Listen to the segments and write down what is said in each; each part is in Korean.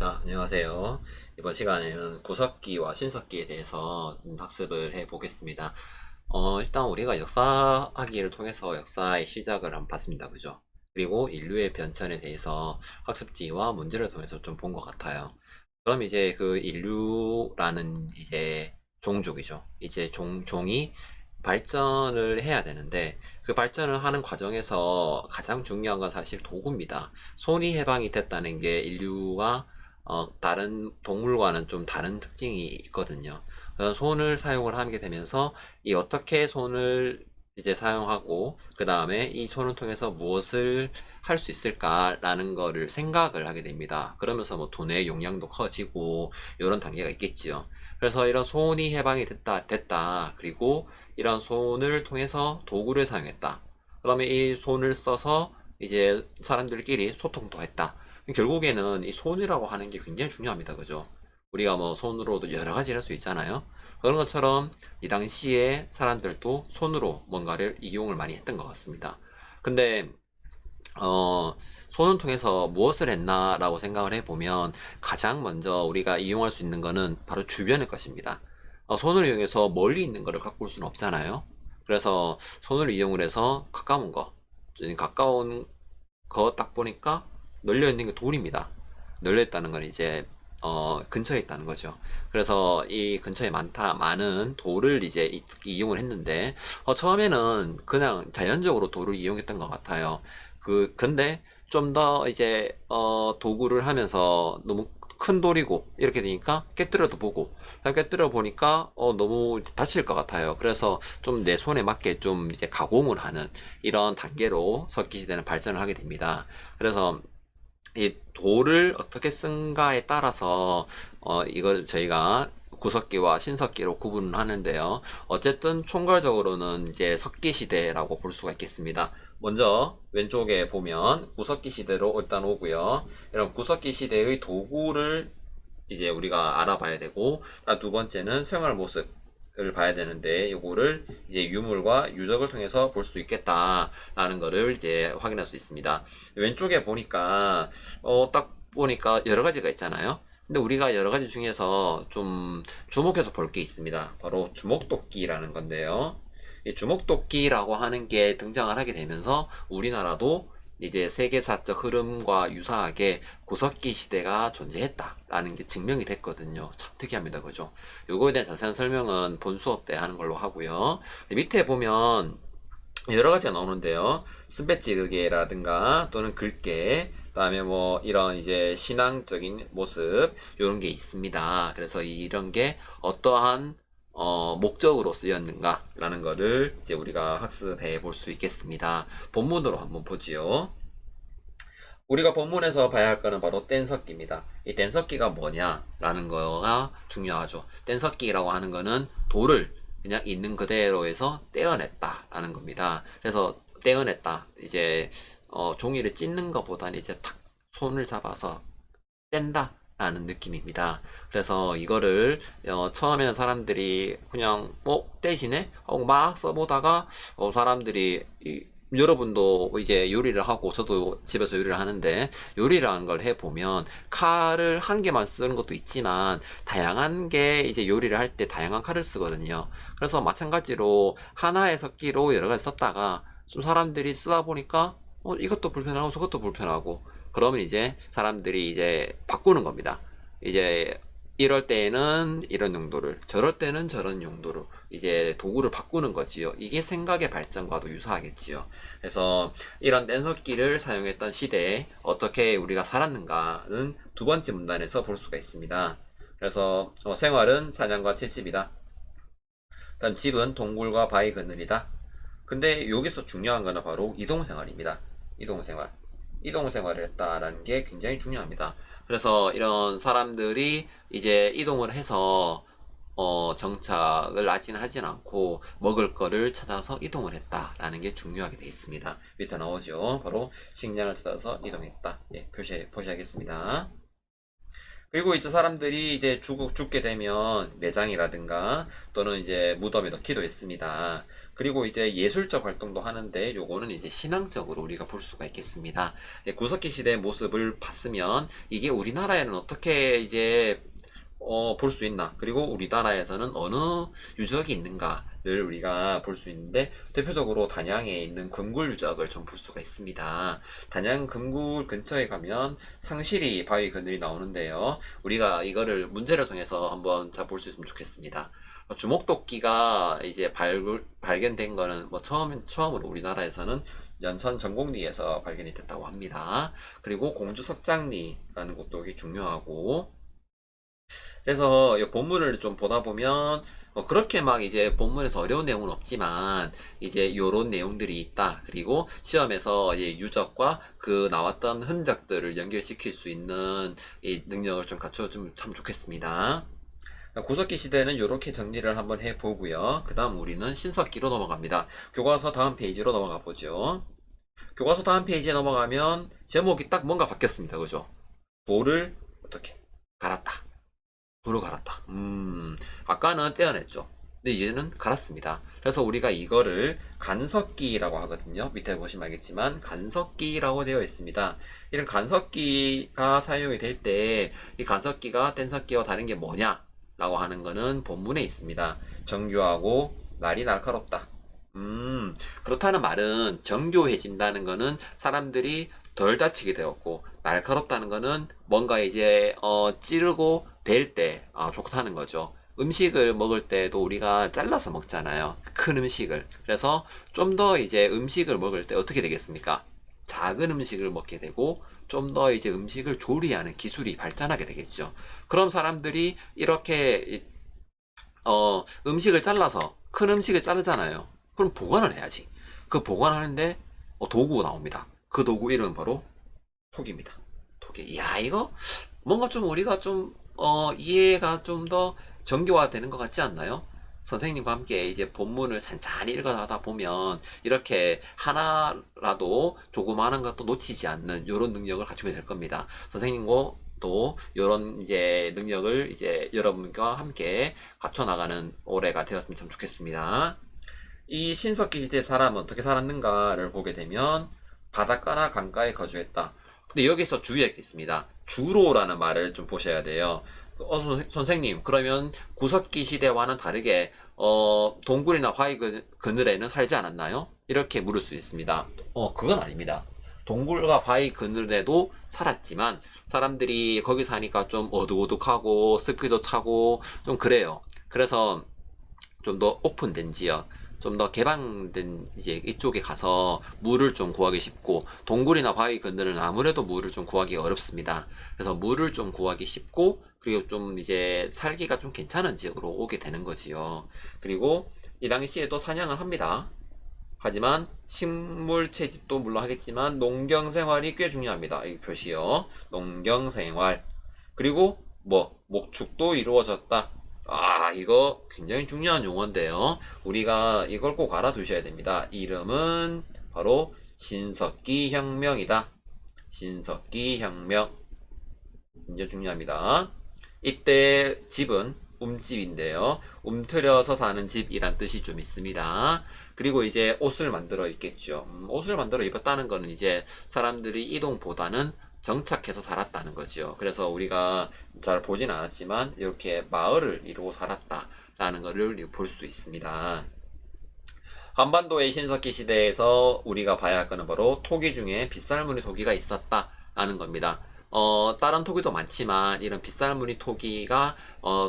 자, 안녕하세요. 이번 시간에는 구석기와 신석기에 대해서 학습을 해 보겠습니다. 일단 우리가 역사학기를 통해서 역사의 시작을 한번 봤습니다. 그죠? 그리고 인류의 변천에 대해서 학습지와 문제를 통해서 좀 본 것 같아요. 그럼 이제 그 인류라는 이제 종족이죠. 이제 종이 발전을 해야 되는데 그 발전을 하는 과정에서 가장 중요한 건 사실 도구입니다. 손이 해방이 됐다는 게 인류가 다른 동물과는 좀 다른 특징이 있거든요. 손을 사용을 하게 되면서 이 어떻게 손을 이제 사용하고 그 다음에 이 손을 통해서 무엇을 할 수 있을까라는 거를 생각을 하게 됩니다. 그러면서 뭐 돈의 용량도 커지고 이런 단계가 있겠지요. 그래서 이런 손이 해방이 됐다. 그리고 이런 손을 통해서 도구를 사용했다. 그러면 이 손을 써서 이제 사람들끼리 소통도 했다. 결국에는 이 손이라고 하는 게 굉장히 중요합니다. 그죠? 우리가 뭐 손으로도 여러 가지를 할 수 있잖아요. 그런 것처럼 이 당시에 사람들도 손으로 뭔가를 이용을 많이 했던 것 같습니다. 근데 어, 손을 통해서 무엇을 했나라고 생각을 해보면 가장 먼저 우리가 이용할 수 있는 거는 바로 주변의 것입니다. 손을 이용해서 멀리 있는 거를 갖고 올 수는 없잖아요. 그래서 손을 이용을 해서 가까운 거, 가까운 거 딱 보니까 널려 있는 게 돌입니다. 널려 있다는 건 이제 근처에 있다는 거죠. 그래서 이 근처에 많은 돌을 이제 이용을 했는데 처음에는 그냥 자연적으로 돌을 이용했던 것 같아요. 근데 좀 더 이제 도구를 하면서 너무 큰 돌이고 이렇게 되니까 깨뜨려도 보고 깨뜨려 보니까 너무 다칠 것 같아요. 그래서 좀 내 손에 맞게 좀 이제 가공을 하는 이런 단계로 석기 시대는 발전을 하게 됩니다. 그래서 이 돌을 어떻게 쓴가에 따라서 이걸 저희가 구석기와 신석기로 구분을 하는데요. 어쨌든 총괄적으로는 이제 석기 시대라고 볼 수가 있겠습니다. 먼저 왼쪽에 보면 구석기 시대로 일단 오고요. 이런 구석기 시대의 도구를 이제 우리가 알아봐야 되고, 두 번째는 생활 모습을 봐야 되는데, 요거를 이제 유물과 유적을 통해서 볼 수 있겠다라는 거를 이제 확인할 수 있습니다. 왼쪽에 보니까, 딱 보니까 여러 가지가 있잖아요. 근데 우리가 여러 가지 중에서 좀 주목해서 볼 게 있습니다. 바로 주목도끼라는 건데요. 이 주목도끼라고 하는 게 등장을 하게 되면서 우리나라도 이제 세계사적 흐름과 유사하게 구석기 시대가 존재했다라는 게 증명이 됐거든요. 참 특이합니다. 그죠? 요거에 대한 자세한 설명은 본 수업 때 하는 걸로 하고요. 밑에 보면 여러 가지가 나오는데요. 쓴배찌르기라든가 또는 글게, 그다음에 뭐 이런 이제 신앙적인 모습 이런 게 있습니다. 그래서 이런 게 어떠한 목적으로 쓰였는가라는 거를 이제 우리가 학습해 볼 수 있겠습니다. 본문으로 한번 보지요. 우리가 본문에서 봐야 할 거는 바로 뗀석기입니다. 이 뗀석기가 뭐냐라는 거가 중요하죠. 뗀석기라고 하는 거는 돌을 그냥 있는 그대로 해서 떼어냈다라는 겁니다. 그래서 떼어냈다. 이제 종이를 찢는 것보다는 이제 탁 손을 잡아서 뗀다 라는 느낌입니다. 그래서 이거를 처음에는 사람들이 그냥 떼지네 하고 막 써보다가 사람들이 여러분도 이제 요리를 하고 저도 집에서 요리를 하는데 요리라는 걸 해보면 칼을 한 개만 쓰는 것도 있지만 다양한 게 이제 요리를 할 때 다양한 칼을 쓰거든요. 그래서 마찬가지로 하나의 석기로 여러 가지 썼다가 좀 사람들이 쓰다 보니까 이것도 불편하고 저것도 불편하고 그러면 이제 사람들이 이제 바꾸는 겁니다. 이제 이럴 때에는 이런 용도를, 저럴 때는 저런 용도로 이제 도구를 바꾸는 거지요. 이게 생각의 발전과도 유사하겠지요. 그래서 이런 뗀석기를 사용했던 시대에 어떻게 우리가 살았는가는 두 번째 문단에서 볼 수가 있습니다. 그래서 생활은 사냥과 채집이다. 다음 집은 동굴과 바위 그늘이다. 근데 여기서 중요한 거는 바로 이동생활입니다. 이동생활. 이동생활을 했다라는 게 굉장히 중요합니다. 그래서 이런 사람들이 이제 이동을 해서 정착을 하진 않고 먹을 거를 찾아서 이동을 했다라는 게 중요하게 되어 있습니다. 밑에 나오죠. 바로 식량을 찾아서 이동했다. 예, 표시하겠습니다. 그리고 이제 사람들이 이제 죽게 되면 매장이라든가 또는 이제 무덤에 넣기도 했습니다. 그리고 이제 예술적 활동도 하는데 요거는 이제 신앙적으로 우리가 볼 수가 있겠습니다. 구석기 시대의 모습을 봤으면 이게 우리나라에는 어떻게 이제 볼 수 있나? 그리고 우리나라에서는 어느 유적이 있는가를 우리가 볼 수 있는데, 대표적으로 단양에 있는 금굴 유적을 좀 볼 수가 있습니다. 단양 금굴 근처에 가면 상시리 바위 그늘이 나오는데요. 우리가 이거를 문제를 통해서 한번 잘 볼 수 있으면 좋겠습니다. 주목도끼가 이제 발견된 거는 뭐 처음으로 우리나라에서는 연천 전곡리에서 발견이 됐다고 합니다. 그리고 공주 석장리라는 곳도 되게 중요하고, 그래서 이 본문을 좀 보다 보면 그렇게 막 이제 본문에서 어려운 내용은 없지만 이제 요런 내용들이 있다. 그리고 시험에서 이제 유적과 그 나왔던 흔적들을 연결시킬 수 있는 이 능력을 좀 갖춰주면 참 좋겠습니다. 구석기 시대는 이렇게 정리를 한번 해보고요. 그 다음 우리는 신석기로 넘어갑니다. 교과서 다음 페이지로 넘어가 보죠. 교과서 다음 페이지에 넘어가면 제목이 딱 뭔가 바뀌었습니다. 그죠? 돌을 어떻게 갈았다. 도로 갈았다. 아까는 떼어냈죠. 근데 이제는 갈았습니다. 그래서 우리가 이거를 간석기라고 하거든요. 밑에 보시면 알겠지만 간석기라고 되어 있습니다. 이런 간석기가 사용이 될 때 이 간석기가 뗀석기와 다른 게 뭐냐? 라고 하는 거는 본문에 있습니다. 정교하고 날이 날카롭다. 그렇다는 말은 정교해진다는 거는 사람들이 덜 다치게 되었고, 날카롭다는 거는 뭔가 이제 찌르고 벨 때 좋다는 거죠. 음식을 먹을 때도 우리가 잘라서 먹잖아요. 큰 음식을. 그래서 좀 더 이제 음식을 먹을 때 어떻게 되겠습니까? 작은 음식을 먹게 되고 좀 더 이제 음식을 조리하는 기술이 발전하게 되겠죠. 그럼 사람들이 이렇게 음식을 잘라서 큰 음식을 자르잖아요. 그럼 보관을 해야지. 그 보관하는데 도구가 나옵니다. 그 도구 이름은 바로 톡입니다. 톡이. 야, 이거 뭔가 좀 우리가 좀 이해가 좀 더 정교화되는 것 같지 않나요? 선생님과 함께 이제 본문을 산산히 읽어가다 보면 이렇게 하나라도 조그마한 것도 놓치지 않는 이런 능력을 갖추게 될 겁니다. 선생님과 또 이런 이제 능력을 이제 여러분과 함께 갖춰 나가는 올해가 되었으면 참 좋겠습니다. 이 신석기 시대 사람은 어떻게 살았는가를 보게 되면 바닷가나 강가에 거주했다. 근데 여기서 주의할 게 있습니다. 주로라는 말을 좀 보셔야 돼요. 선생님, 그러면 구석기 시대와는 다르게 동굴이나 바위 그늘에는 살지 않았나요? 이렇게 물을 수 있습니다. 그건 아닙니다. 동굴과 바위 그늘에도 살았지만 사람들이 거기 사니까 좀 어둑어둑하고 습기도 차고 좀 그래요. 그래서 좀 더 오픈된 지역, 좀 더 개방된 이제 이쪽에 가서 물을 좀 구하기 쉽고, 동굴이나 바위 근들은 아무래도 물을 좀 구하기가 어렵습니다. 그래서 물을 좀 구하기 쉽고, 그리고 좀 이제 살기가 좀 괜찮은 지역으로 오게 되는 거지요. 그리고 이 당시에도 사냥을 합니다. 하지만 식물 채집도 물론 하겠지만 농경 생활이 꽤 중요합니다. 이 표시요. 농경 생활. 그리고 뭐 목축도 이루어졌다. 이거 굉장히 중요한 용어인데요. 우리가 이걸 꼭 알아두셔야 됩니다. 이름은 바로 신석기 혁명이다. 신석기 혁명. 굉장히 중요합니다. 이때 집은 움집인데요. 움트려서 사는 집이란 뜻이 좀 있습니다. 그리고 이제 옷을 만들어 입겠죠. 옷을 만들어 입었다는 거는 이제 사람들이 이동보다는 정착해서 살았다는 거죠. 그래서 우리가 잘 보진 않았지만 이렇게 마을을 이루고 살았다라는 것을 볼 수 있습니다. 한반도의 신석기 시대에서 우리가 봐야 할 거는 바로 토기 중에 빗살무늬 토기가 있었다라는 겁니다. 다른 토기도 많지만 이런 빗살무늬 토기가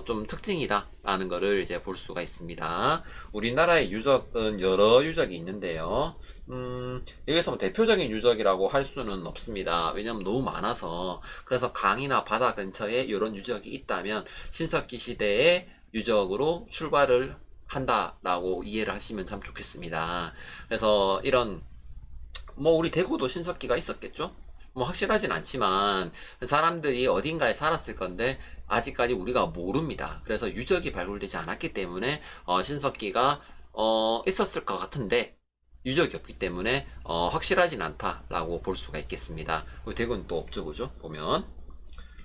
좀 특징이다라는 것을 이제 볼 수가 있습니다. 우리나라의 유적은 여러 유적이 있는데요. 여기서 뭐 대표적인 유적이라고 할 수는 없습니다. 왜냐면 너무 많아서. 그래서 강이나 바다 근처에 이런 유적이 있다면 신석기 시대의 유적으로 출발을 한다라고 이해를 하시면 참 좋겠습니다. 그래서 이런 뭐 우리 대구도 신석기가 있었겠죠? 뭐 확실하진 않지만 사람들이 어딘가에 살았을 건데 아직까지 우리가 모릅니다. 그래서 유적이 발굴되지 않았기 때문에 신석기가 있었을 것 같은데 유적이 없기 때문에 확실하진 않다라고 볼 수가 있겠습니다. 대구는 또 없죠, 그죠? 보면.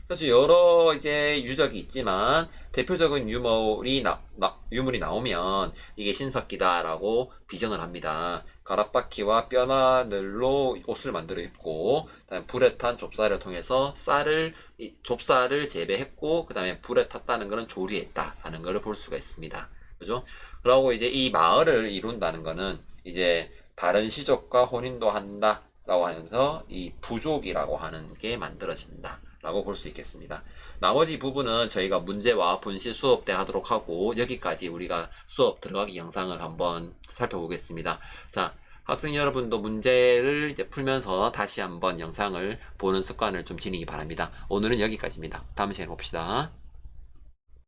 그래서 여러 이제 유적이 있지만 대표적인 유물이 나오면 이게 신석기다라고 비전을 합니다. 가락바퀴와 뼈나늘로 옷을 만들어 입고, 그다음에 불에 탄 좁쌀을 통해서 좁쌀을 재배했고, 그다음에 불에 탔다는 것은 조리했다라는 것을 볼 수가 있습니다. 그죠? 그러고 이제 이 마을을 이룬다는 것은 이제 다른 시족과 혼인도 한다라고 하면서 이 부족이라고 하는 게 만들어진다. 라고 볼 수 있겠습니다. 나머지 부분은 저희가 문제와 분실 수업 때 하도록 하고, 여기까지 우리가 수업 들어가기 영상을 한번 살펴보겠습니다. 자, 학생 여러분도 문제를 이제 풀면서 다시 한번 영상을 보는 습관을 좀 지니기 바랍니다. 오늘은 여기까지입니다. 다음 시간에 봅시다.